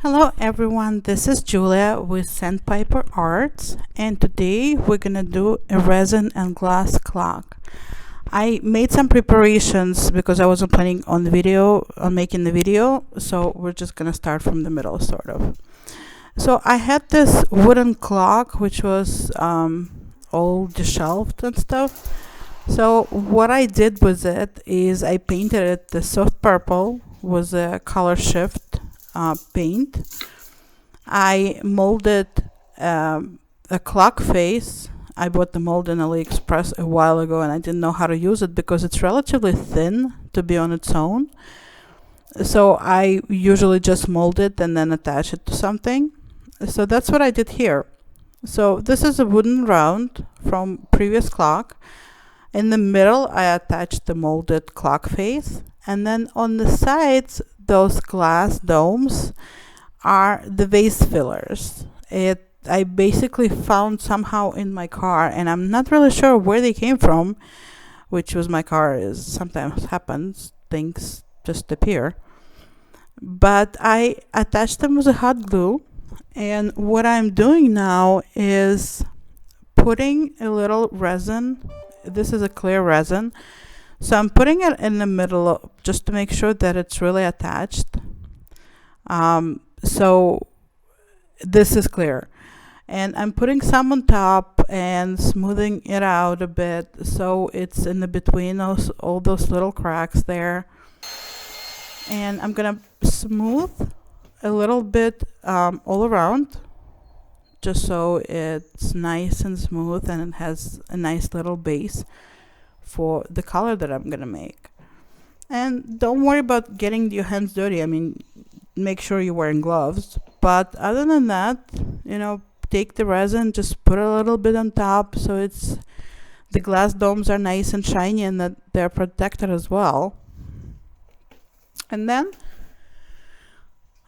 Hello everyone, this is Julia with Sandpiper Arts, and today we're gonna do a resin and glass clock. I made some preparations because I wasn't planning on making the video, so we're just gonna start from the middle sort of. So I had this wooden clock which was all disheveled and stuff. So what I did with it is I painted it the soft purple with a color shift paint. I molded a clock face. I bought the mold in AliExpress a while ago and I didn't know how to use it because it's relatively thin to be on its own. So I usually just mold it and then attach it to something. So that's what I did here. So this is a wooden round from previous clock. In the middle I attached the molded clock face, and then on the sides those glass domes are the vase fillers. I basically found somehow in my car, and I'm not really sure where they came from, which was my car is sometimes happens, things just appear. But I attached them with a hot glue, and what I'm doing now is putting a little resin. This is a clear resin, so I'm putting it in the middle just to make sure that it's really attached. So this is clear, and I'm putting some on top and smoothing it out a bit so it's in the between all those little cracks there. And I'm gonna smooth a little bit all around, just so it's nice and smooth and it has a nice little base for the color that I'm gonna make. And don't worry about getting your hands dirty. I mean, make sure you're wearing gloves, but other than that, take the resin, just put a little bit on top so it's the glass domes are nice and shiny and that they're protected as well. And then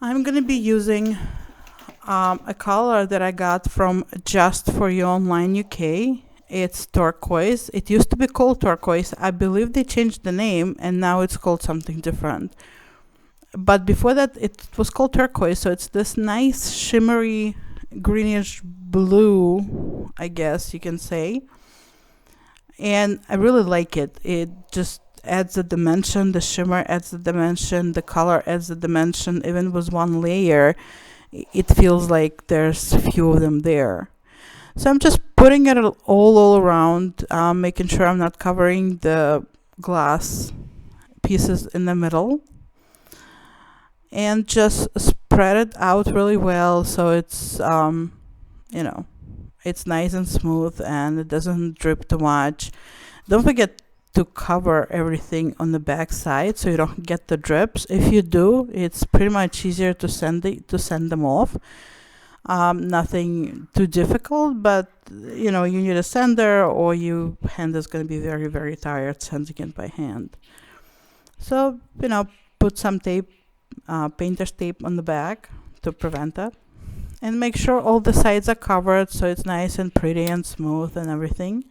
I'm gonna be using a color that I got from Just For You Online UK. It's turquoise. It used to be called turquoise. I believe they changed the name and now it's called something different. But before that it was called turquoise, so it's this nice shimmery greenish blue, I guess you can say. And I really like it. It just adds a dimension. The shimmer adds the dimension. The color adds the dimension. Even with one layer, it feels like there's a few of them there. So I'm just putting it all around, making sure I'm not covering the glass pieces in the middle, and just spread it out really well so it's it's nice and smooth and it doesn't drip too much. Don't forget to cover everything on the back side so you don't get the drips. If you do, it's pretty much easier to send them off. Nothing too difficult, but you need a sander or your hand is going to be very, very tired sanding it by hand. So put some tape, painter's tape on the back to prevent that, and make sure all the sides are covered so it's nice and pretty and smooth and everything.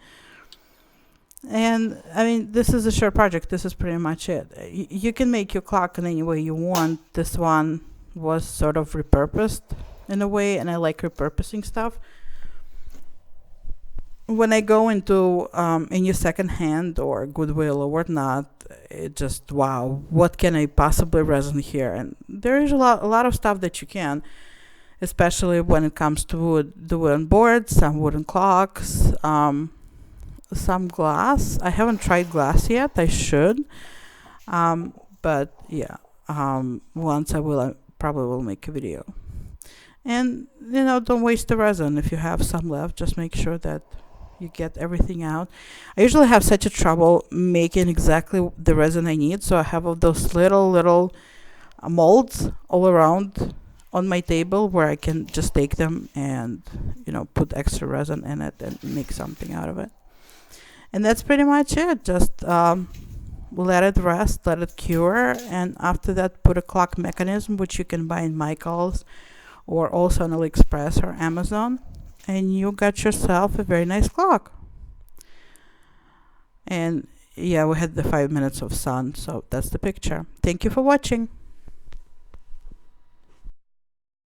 And I mean, this is a short project. This is pretty much it. You can make your clock in any way you want. This one was sort of repurposed in a way, and I like repurposing stuff. When I go into any secondhand or Goodwill or whatnot, it just, wow, what can I possibly resin here? And there is a lot of stuff that you can, especially when it comes to wood, the wooden boards, some wooden clocks, some glass. I haven't tried glass yet. I should, but yeah, once I probably will make a video. And don't waste the resin. If you have some left, just make sure that you get everything out. I usually have such a trouble making exactly the resin I need, so I have all those little molds all around on my table where I can just take them and put extra resin in it and make something out of it. And that's pretty much it. Just let it rest, let it cure, and after that put a clock mechanism, which you can buy in Michael's or also on AliExpress or Amazon, and you got yourself a very nice clock. And yeah, we had the 5 minutes of sun, so that's the picture. Thank you for watching.